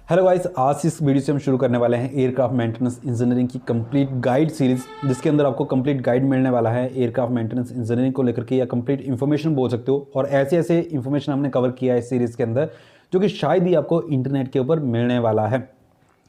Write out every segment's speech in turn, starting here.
Hello guys, आज इस video से हम शुरू करने वाले हैं एयरक्राफ्ट मेंटेनेंस इंजीनियरिंग की कंप्लीट गाइड सीरीज़, जिसके अंदर आपको कंप्लीट गाइड मिलने वाला है एयरक्राफ्ट मेंटेनेंस इंजीनियरिंग को लेकर के, या कंप्लीट इन्फॉर्मेशन बोल सकते हो। और ऐसे ऐसे इन्फॉर्मेशन हमने कवर किया है इस सीरीज़ के अंदर जो कि शायद ही आपको इंटरनेट के ऊपर मिलने वाला है।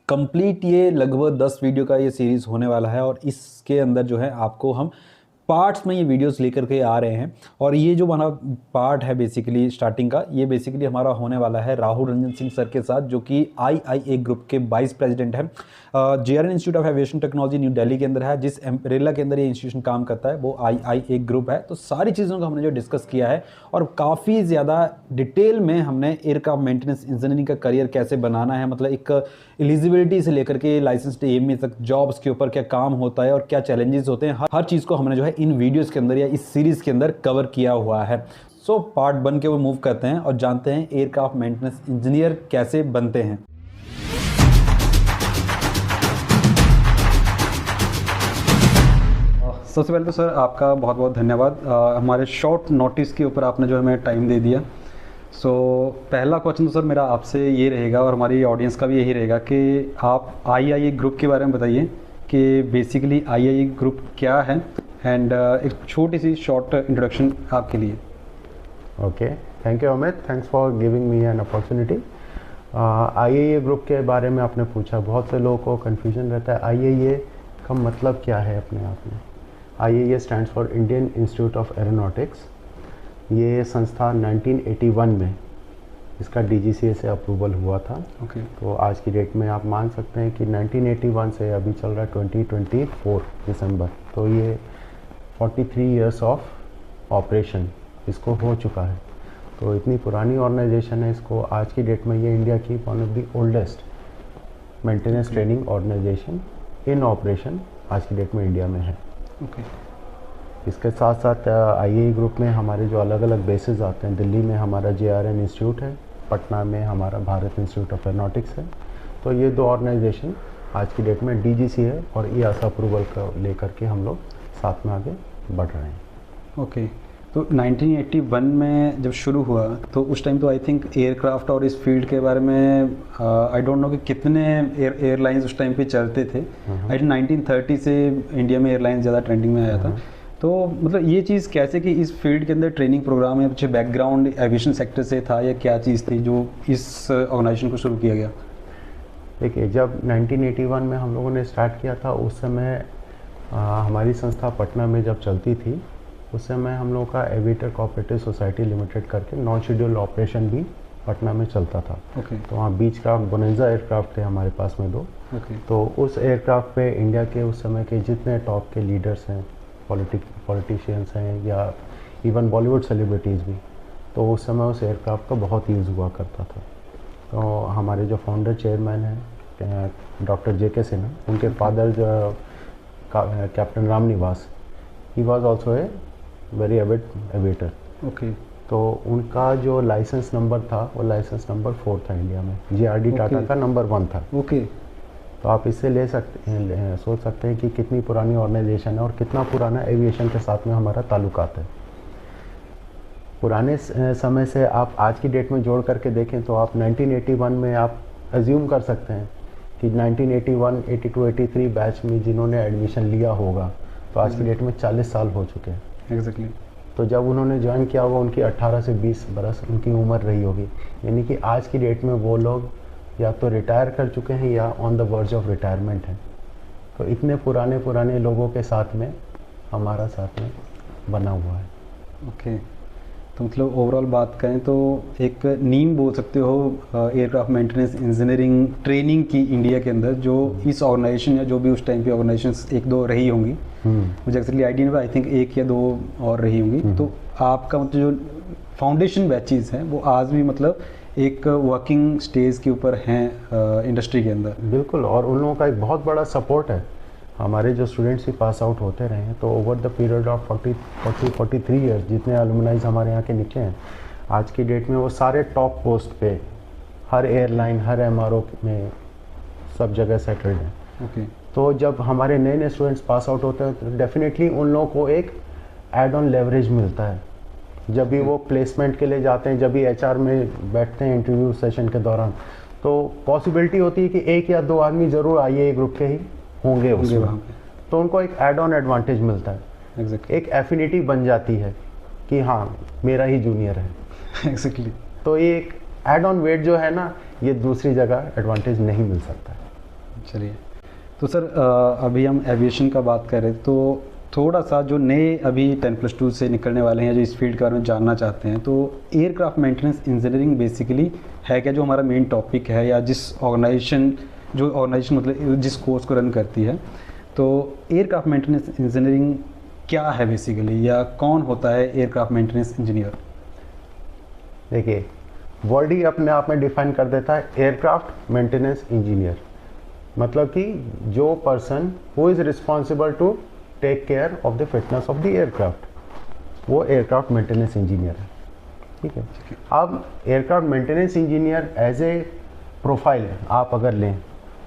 कंप्लीट ये लगभग 10 वीडियो का ये सीरीज़ होने वाला है और इसके अंदर जो है आपको हम पार्ट्स में ये वीडियोस लेकर के आ रहे हैं। और ये जो हमारा पार्ट है बेसिकली स्टार्टिंग का, ये बेसिकली हमारा होने वाला है राहुल रंजन सिंह सर के साथ, जो कि IIA ग्रुप के वाइस प्रेसिडेंट हैं। JRN institute of aviation technology new Delhi के अंदर है। जिस एम्ब्रेला के अंदर ये इंस्टीट्यूशन काम करता है वो IIA ग्रुप है। तो सारी चीज़ों को हमने जो डिस्कस किया है और काफ़ी ज़्यादा डिटेल में हमने एयरक्राफ्ट मेंटेनेंस इंजीनियरिंग का करियर कैसे बनाना है, मतलब एक एलिजिबिलिटी से लेकर के लाइसेंस एम तक जॉब्स के ऊपर क्या काम होता है और क्या चैलेंजेस होते हैं, हर चीज़ को हमने जो है इन वीडियोस के अंदर या इस सीरीज़ के अंदर कवर किया हुआ है। सो पार्ट 1 के वो मूव करते हैं और जानते हैं एयरक्राफ्ट मेंटेनेंस इंजीनियर कैसे बनते हैं। सबसे पहले तो सर आपका बहुत बहुत धन्यवाद। हमारे शॉर्ट नोटिस के ऊपर आपने जो हमें टाइम दे दिया। सो पहला क्वेश्चन तो सर मेरा आपसे ये रहेगा और हमारी ऑडियंस का भी यही रहेगा कि आप IIA ग्रुप के बारे में बताइए कि बेसिकली IIA ग्रुप क्या है, एंड एक छोटी सी शॉर्ट इंट्रोडक्शन आपके लिए। Okay, thank you Amit, thanks for giving me an opportunity. IIA group के बारे में आपने पूछा, बहुत से लोगों को कन्फ्यूजन रहता है IIA का मतलब क्या है अपने आप में। IIA stands for Indian institute of aeronautics. ये संस्था 1981 में इसका DGCA से अप्रूवल हुआ था। तो आज की डेट में आप मान सकते हैं कि 1981 से अभी चल रहा है 2024 दिसंबर, तो ये 43 इयर्स ऑफ ऑपरेशन इसको हो चुका है। तो इतनी पुरानी ऑर्गेनाइजेशन है, इसको आज की डेट में ये इंडिया की one of the oldest maintenance training organization in operation आज की डेट में इंडिया में है। इसके साथ साथ IIA ग्रुप में हमारे जो अलग अलग बेसेस आते हैं, दिल्ली में हमारा JRN इंस्टीट्यूट है, पटना में हमारा भारत इंस्टीट्यूट ऑफ एरोनॉटिक्स है। तो ये दो ऑर्गेनाइजेशन आज की डेट में DGCA और EASA अप्रूवल का लेकर के हम लोग साथ में आगे बढ़ रहे हैं। ओके, तो 1981 में जब शुरू हुआ तो उस टाइम तो आई थिंक एयरक्राफ्ट और इस फील्ड के बारे में आई डोंट नो कि कितने एयरलाइंस उस टाइम पे चलते थे। आई थिंक 1930 से इंडिया में एयरलाइंस ज़्यादा ट्रेंडिंग में आया था। तो मतलब ये चीज़ कैसे कि इस फील्ड के अंदर ट्रेनिंग प्रोग्राम या कुछ बैकग्राउंड एविएशन सेक्टर से था, या क्या चीज़ थी जो इस ऑर्गेनाइजेशन को शुरू किया गया? देखिए, जब 1981 में हम लोगों ने स्टार्ट किया था, उस समय हमारी संस्था पटना में जब चलती थी, उस समय हम लोगों का एविएटर कोऑपरेटिव सोसाइटी लिमिटेड करके नॉन शेड्यूल ऑपरेशन भी पटना में चलता था। तो वहाँ बीच क्राफ्ट बोनेजा एयरक्राफ्ट थे हमारे पास में 2। तो उस एयरक्राफ्ट पे इंडिया के उस समय के जितने टॉप के लीडर्स हैं, पॉलिटिशियंस हैं, या इवन बॉलीवुड सेलिब्रिटीज़ भी, तो उस समय उस एयरक्राफ्ट का बहुत यूज़ हुआ करता था। तो हमारे जो फाउंडर चेयरमैन हैं डॉक्टर JK सिन्हा, उनके फादर जो captain Ram Niwas, he was also a very Avid aviator. तो उनका जो लाइसेंस नंबर था वो लाइसेंस नंबर 4 था इंडिया में। JRD टाटा का नंबर 1 था। तो आप इससे सोच सकते हैं कि कितनी पुरानी ऑर्गेनाइजेशन है और कितना पुराना एविएशन के साथ में हमारा ताल्लुकात है। पुराने समय से आप आज की डेट में जोड़ करके देखें तो आप 1981 में आप अज्यूम कर सकते हैं कि 1981, 82, 83 बैच में जिन्होंने एडमिशन लिया होगा, तो आज की डेट में 40 साल हो चुके हैं। एग्जैक्टली। तो जब उन्होंने ज्वाइन किया होगा उनकी 18 से 20 बरस उनकी उम्र रही होगी, यानी कि आज की डेट में वो लोग या तो रिटायर कर चुके हैं या on the verge of retirement हैं। तो इतने पुराने लोगों के साथ में हमारा साथ में बना हुआ है। ओके, तो मतलब ओवरऑल बात करें तो एक नीम बोल सकते हो एयरक्राफ्ट मेंटेनेंस इंजीनियरिंग ट्रेनिंग की इंडिया के अंदर, जो इस ऑर्गेनाइजेशन या जो भी उस टाइम पे ऑर्गेनाइजेशंस 1-2 रही होंगी, मुझे एक्चुअली आइडिया नहीं, आई थिंक 1 या 2 और रही होंगी। तो आपका मतलब जो फाउंडेशन बैचेज हैं वो आज भी मतलब एक वर्किंग स्टेज के ऊपर हैं इंडस्ट्री के अंदर। बिल्कुल, और उन लोगों का एक बहुत बड़ा सपोर्ट है। हमारे जो स्टूडेंट्स भी पास आउट होते रहे हैं, तो over the period of 43 years जितने एलुमनाइज हमारे यहाँ के निकले हैं, आज की डेट में वो सारे टॉप पोस्ट पे, हर एयरलाइन, हर MRO में सब जगह सेटल्ड हैं। तो जब हमारे नए स्टूडेंट्स पास आउट होते हैं तो डेफिनेटली उन लोगों को एक एड ऑन लेवरेज मिलता है। जब भी वो प्लेसमेंट के लिए जाते हैं, जब भी HR में बैठते हैं इंटरव्यू सेशन के दौरान, तो पॉसिबिलिटी होती है कि एक या दो आदमी जरूर आईए ग्रुप के ही होंगे उसमें, वहाँ पे। तो उनको एक एड ऑन एडवांटेज मिलता है, एग्जैक्टली एक एफिनिटी बन जाती है कि हाँ मेरा ही जूनियर है। एग्जैक्टली। तो ये एक एड ऑन वेट जो है ना, ये दूसरी जगह एडवांटेज नहीं मिल सकता है। चलिए, तो सर अभी हम एविएशन का बात कर रहे थे, तो थोड़ा सा जो नए अभी 10+2 से निकलने वाले हैं जो इस फील्ड के बारे में जानना चाहते हैं, तो एयरक्राफ्ट मेंटेनेंस इंजीनियरिंग बेसिकली है क्या, जो हमारा मेन टॉपिक है, या जिस ऑर्गेनाइजेशन मतलब जिस कोर्स को रन करती है, तो एयरक्राफ्ट मेंटेनेंस इंजीनियरिंग क्या है बेसिकली, या कौन होता है एयरक्राफ्ट मेंटेनेंस इंजीनियर? देखिए, वर्ड ही अपने आप में डिफाइन कर देता है एयरक्राफ्ट मेंटेनेंस इंजीनियर, मतलब कि जो person who is responsible to take care of the fitness of the aircraft, वो एयरक्राफ्ट मेंटेनेंस इंजीनियर है। ठीक है। अब aircraft maintenance engineer as a profile आप अगर लें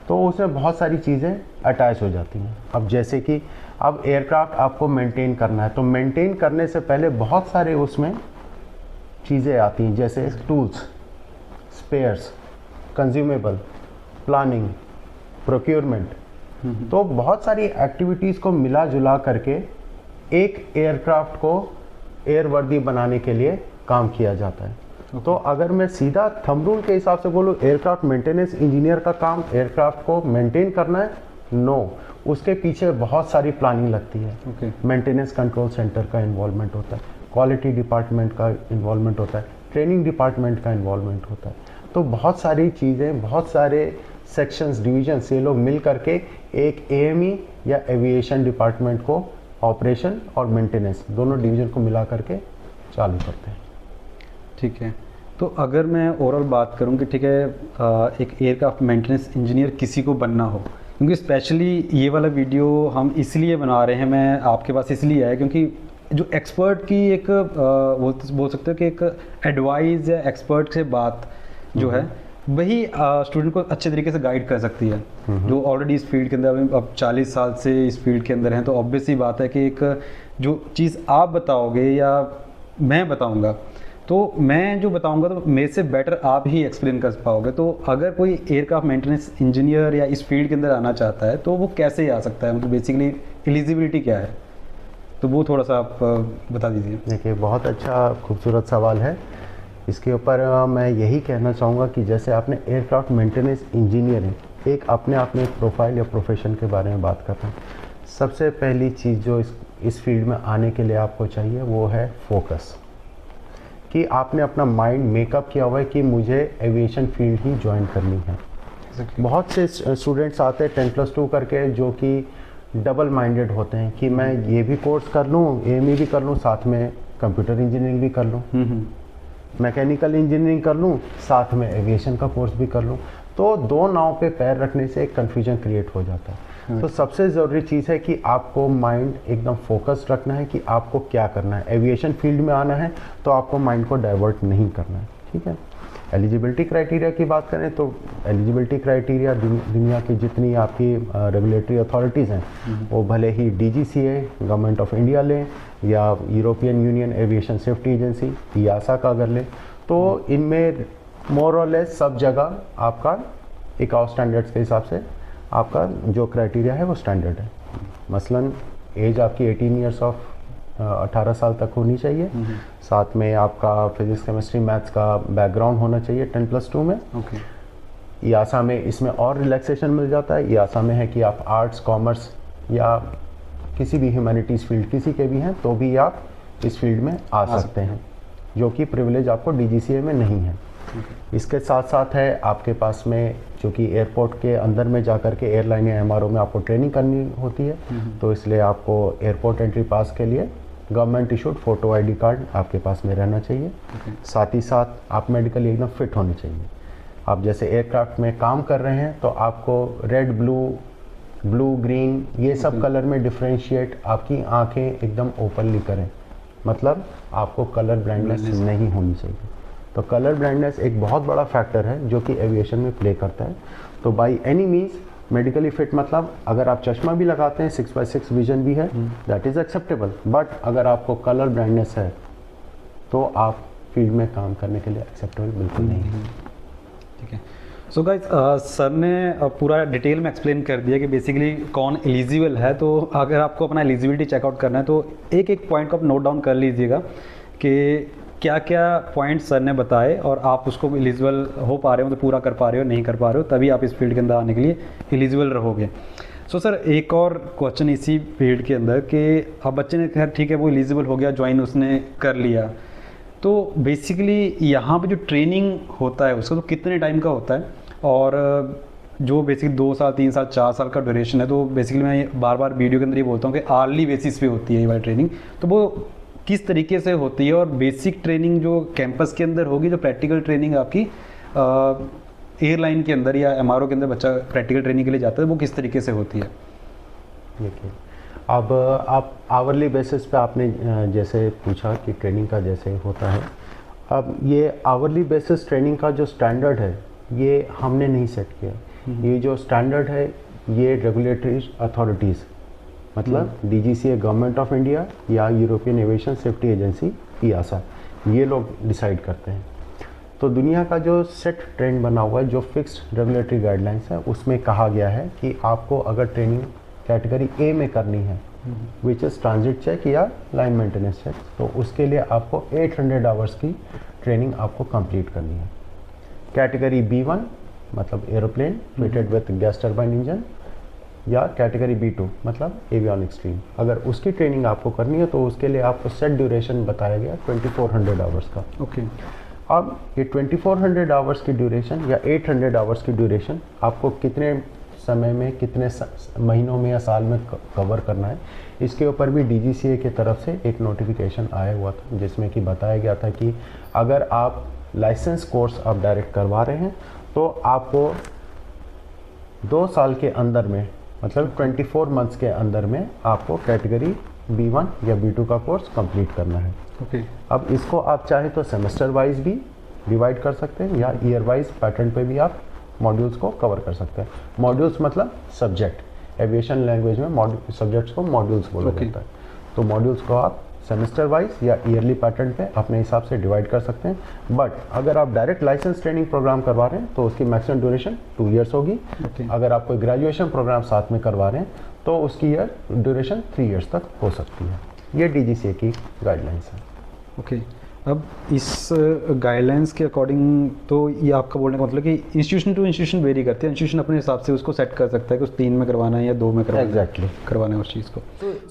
तो उसमें बहुत सारी चीज़ें अटैच हो जाती हैं। अब जैसे कि अब एयरक्राफ्ट आपको मेंटेन करना है, तो मेंटेन करने से पहले बहुत सारे उसमें चीज़ें आती हैं, जैसे tools, spares, consumable, planning, procurement. तो बहुत सारी एक्टिविटीज़ को मिला जुला करके एक एयरक्राफ्ट को एयरवर्दी बनाने के लिए काम किया जाता है। तो अगर मैं सीधा थंब रूल के हिसाब से बोलूँ, एयरक्राफ्ट मेंटेनेंस इंजीनियर का काम एयरक्राफ्ट को मेंटेन करना है? नो, उसके पीछे बहुत सारी प्लानिंग लगती है। मेंटेनेंस कंट्रोल सेंटर का इन्वॉल्वमेंट होता है, क्वालिटी डिपार्टमेंट का इन्वॉल्वमेंट होता है, ट्रेनिंग डिपार्टमेंट का इन्वॉल्वमेंट होता है। तो बहुत सारी चीज़ें, बहुत सारे सेक्शंस, डिवीजन, ये लोग मिल करके एक एएमई या एविएशन डिपार्टमेंट को ऑपरेशन और मेंटेनेंस दोनों डिवीजन को मिला करके चालू करते हैं। ठीक है। तो अगर मैं ओवरऑल बात करूं कि ठीक है, एक एयरक्राफ्ट मेंटेनेंस इंजीनियर किसी को बनना हो, क्योंकि स्पेशली ये वाला वीडियो हम इसलिए बना रहे हैं, मैं आपके पास इसलिए आया क्योंकि जो एक्सपर्ट की एक बोल सकते हो कि एक एडवाइस या एक्सपर्ट से बात जो है वही स्टूडेंट को अच्छे तरीके से गाइड कर सकती है, जो ऑलरेडी इस फील्ड के अंदर अब 40 साल से इस फील्ड के अंदर हैं। तो ऑब्वियस ही बात है कि एक जो चीज़ आप बताओगे या मैं बताऊंगा, तो मैं जो बताऊंगा तो मेरे से बेटर आप ही एक्सप्लेन कर पाओगे। तो अगर कोई एयरक्राफ्ट मेंटेनेंस इंजीनियर या इस फील्ड के अंदर आना चाहता है तो वो कैसे आ सकता है, मतलब बेसिकली एलिजिबिलिटी क्या है, तो वो थोड़ा सा आप बता दीजिए। देखिए, बहुत अच्छा खूबसूरत सवाल है। इसके ऊपर मैं यही कहना चाहूँगा कि जैसे आपने एयरक्राफ्ट मेंटेनेंस इंजीनियरिंग एक अपने आप में एक प्रोफाइल या प्रोफेशन के बारे में बात कर रहे हैं, सबसे पहली चीज़ जो इस फील्ड में आने के लिए आपको चाहिए वो है फोकस, कि आपने अपना माइंड मेकअप किया हुआ है कि मुझे एविएशन फील्ड ही ज्वाइन करनी है। बहुत से स्टूडेंट्स आते हैं 10+2 करके जो कि डबल माइंडेड होते हैं कि मैं ये भी कोर्स कर लूँ, एएमई भी कर लूँ, साथ में कंप्यूटर इंजीनियरिंग भी कर लूँ, मैकेनिकल इंजीनियरिंग कर लूँ, साथ में एविएशन का कोर्स भी कर लूँ। तो दो नाव पे पैर रखने से एक कन्फ्यूजन क्रिएट हो जाता है। तो सबसे ज़रूरी चीज़ है कि आपको माइंड एकदम फोकस्ड रखना है कि आपको क्या करना है। एविएशन फील्ड में आना है तो आपको माइंड को डाइवर्ट नहीं करना है। ठीक है। एलिजिबिलिटी क्राइटेरिया की बात करें तो एलिजिबिलिटी क्राइटेरिया दुनिया की जितनी आपकी रेगुलेटरी अथॉरिटीज़ हैं, वो भले ही DGCA गवर्नमेंट ऑफ इंडिया लें या European union aviation safety agency EASA का अगर लें, तो इनमें मोर और लेस सब जगह आपका ICAO स्टैंडर्ड्स के हिसाब से आपका जो क्राइटेरिया है वो स्टैंडर्ड है। मसलन एज आपकी 18 ईयर्स ऑफ 18 साल तक होनी चाहिए, साथ में आपका फिजिक्स केमिस्ट्री मैथ्स का बैकग्राउंड होना चाहिए 10+2 में। EASA में इसमें और रिलैक्सेशन मिल जाता है। EASA में है कि आप आर्ट्स, कॉमर्स या किसी भी ह्यूमैनिटीज़ फील्ड किसी के भी हैं तो भी आप इस फील्ड में आ सकते हैं, जो कि प्रिविलेज आपको DGCA में नहीं है। इसके साथ साथ है आपके पास में, चूँकि एयरपोर्ट के अंदर में जा कर के एयरलाइन या MRO में आपको ट्रेनिंग करनी होती है, तो इसलिए आपको एयरपोर्ट एंट्री पास के लिए government issued photo ID card आपके पास में रहना चाहिए। साथ ही साथ आप मेडिकली एकदम फिट होने चाहिए। आप जैसे एयरक्राफ्ट में काम कर रहे हैं तो आपको रेड, ब्लू, ग्रीन ये सब कलर में डिफ्रेंशिएट आपकी आंखें एकदम ओपनली करें, मतलब आपको कलर ब्लाइंडनेस नहीं होनी चाहिए। तो कलर ब्लाइंडनेस एक बहुत बड़ा फैक्टर है जो कि एविएशन में प्ले करता है। तो by any means medically fit मतलब अगर आप चश्मा भी लगाते हैं, 6x6 विजन भी है, दैट इज़ एक्सेप्टेबल, बट अगर आपको कलर ब्लाइंडनेस है तो आप फील्ड में काम करने के लिए एक्सेप्टेबल बिल्कुल नहीं है। ठीक है। सो गाइस सर ने पूरा डिटेल में एक्सप्लेन कर दिया कि बेसिकली कौन एलिजिबल है। तो अगर आपको अपना एलिजिबिलिटी चेकआउट करना है तो एक एक पॉइंट को आप नोट डाउन कर लीजिएगा कि क्या क्या पॉइंट सर ने बताए और आप उसको एलिजिबल हो पा रहे हो तो पूरा कर पा रहे हो, नहीं कर पा रहे हो, तभी आप इस फील्ड के अंदर आने के लिए एलिजिबल रहोगे। सो सर एक और क्वेश्चन इसी फील्ड के अंदर कि अब बच्चे ने कहा ठीक है वो एलिजिबल हो गया, ज्वाइन उसने कर लिया, तो बेसिकली यहाँ पे जो ट्रेनिंग होता है उसका तो कितने टाइम का होता है और जो बेसिकली 2 साल 3 साल 4 साल का ड्यूरेशन है, तो बेसिकली मैं बार बार वीडियो के अंदर ये बोलता हूँ कि आर्ली बेसिस पे होती है ये वाली ट्रेनिंग, तो वो किस तरीके से होती है और बेसिक ट्रेनिंग जो कैंपस के अंदर होगी, जो प्रैक्टिकल ट्रेनिंग आपकी एयरलाइन के अंदर या एमआरओ के अंदर बच्चा प्रैक्टिकल ट्रेनिंग के लिए जाता है, वो किस तरीके से होती है? देखिए, अब आप आवरली बेसिस पे आपने जैसे पूछा कि ट्रेनिंग का जैसे होता है, अब ये आवरली बेसिस ट्रेनिंग का जो स्टैंडर्ड है ये हमने नहीं सेट किया। ये जो स्टैंडर्ड है ये रेगुलेटरी अथॉरिटीज़ मतलब DGCA गवर्नमेंट ऑफ इंडिया या European aviation safety agency EASA ये लोग डिसाइड करते हैं। तो दुनिया का जो सेट ट्रेंड बना हुआ है, जो फिक्स्ड रेगुलेटरी गाइडलाइंस है, उसमें कहा गया है कि आपको अगर ट्रेनिंग कैटेगरी A में करनी है विच इज़ ट्रांजिट चेक या लाइन मेंटेनेंस चेक, तो उसके लिए आपको 800 आवर्स की ट्रेनिंग आपको कंप्लीट करनी है। कैटेगरी B1 मतलब aeroplane fitted with gas turbine engine या कैटेगरी B2 मतलब एवियनिक स्ट्रीम, अगर उसकी ट्रेनिंग आपको करनी है तो उसके लिए आपको सेट ड्यूरेशन बताया गया 2400 आवर्स का। ओके अब ये 2400 आवर्स की ड्यूरेशन या 800 आवर्स की ड्यूरेशन आपको कितने समय में, कितने महीनों में या साल में कवर करना है, इसके ऊपर भी DGCA की तरफ से एक नोटिफिकेशन आया हुआ था जिसमें कि बताया गया था कि अगर आप लाइसेंस कोर्स आप डायरेक्ट करवा रहे हैं तो आपको 2 साल के अंदर में मतलब 24 मंथ्स के अंदर में आपको कैटेगरी B1 या B2 का कोर्स कंप्लीट करना है। ओके अब इसको आप चाहे तो सेमेस्टर वाइज भी डिवाइड कर सकते हैं या ईयर वाइज पैटर्न पे भी आप मॉड्यूल्स को कवर कर सकते हैं। मॉड्यूल्स मतलब सब्जेक्ट, एविएशन लैंग्वेज में सब्जेक्ट्स को मॉड्यूल्स बोला जाता है। तो मॉड्यूल्स को आप सेमेस्टर वाइज या ईयरली पैटर्न पे अपने हिसाब से डिवाइड कर सकते हैं। बट अगर आप डायरेक्ट लाइसेंस ट्रेनिंग प्रोग्राम करवा रहे हैं तो उसकी मैक्सिमम ड्यूरेशन 2 इयर्स होगी। अगर आप कोई ग्रेजुएशन प्रोग्राम साथ में करवा रहे हैं तो उसकी ड्यूरेशन 3 इयर्स तक हो सकती है। ये DGCA की गाइडलाइंस है। ओके अब इस गाइडलाइंस के अकॉर्डिंग तो ये आपका बोलने का मतलब कि इंस्टीट्यूशन टू इंस्टीट्यूशन वेरी करते हैं, इंस्टीट्यूशन अपने हिसाब से उसको सेट कर सकता है कि उस 3 में करवाना है या 2 में करवाना है, करवाना है उस चीज़ को।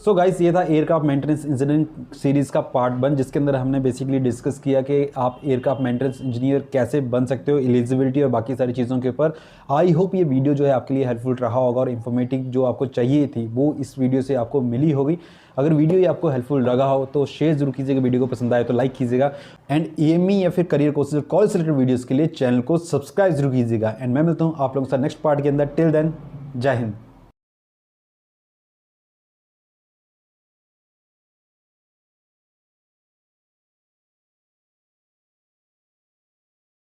सो गाइस ये था एयरक्राफ्ट मेंटेनेंस इंजीनियरिंग सीरीज़ का पार्ट 1 जिसके अंदर हमने बेसिकली डिस्कस किया कि आप एयरक्राफ्ट मेंटेनेंस इंजीनियर कैसे बन सकते हो, एलिजिबिलिटी और बाकी सारी चीज़ों के ऊपर। आई होप ये वीडियो जो है आपके लिए हेल्पफुल रहा होगा और इन्फॉर्मेटिव जो आपको चाहिए थी वो इस वीडियो से आपको मिली होगी। अगर वीडियो ये आपको हेल्पफुल लगा हो तो शेयर जरूर कीजिएगा, वीडियो को पसंद आए तो लाइक कीजिएगा एंड AME या फिर करियर कोर्सेज कॉल से रिलेटेड वीडियोस के लिए चैनल को सब्सक्राइब जरूर कीजिएगा। एंड मैं मिलता हूँ आप लोगों के साथ नेक्स्ट पार्ट के अंदर। टिल देन जय हिंद।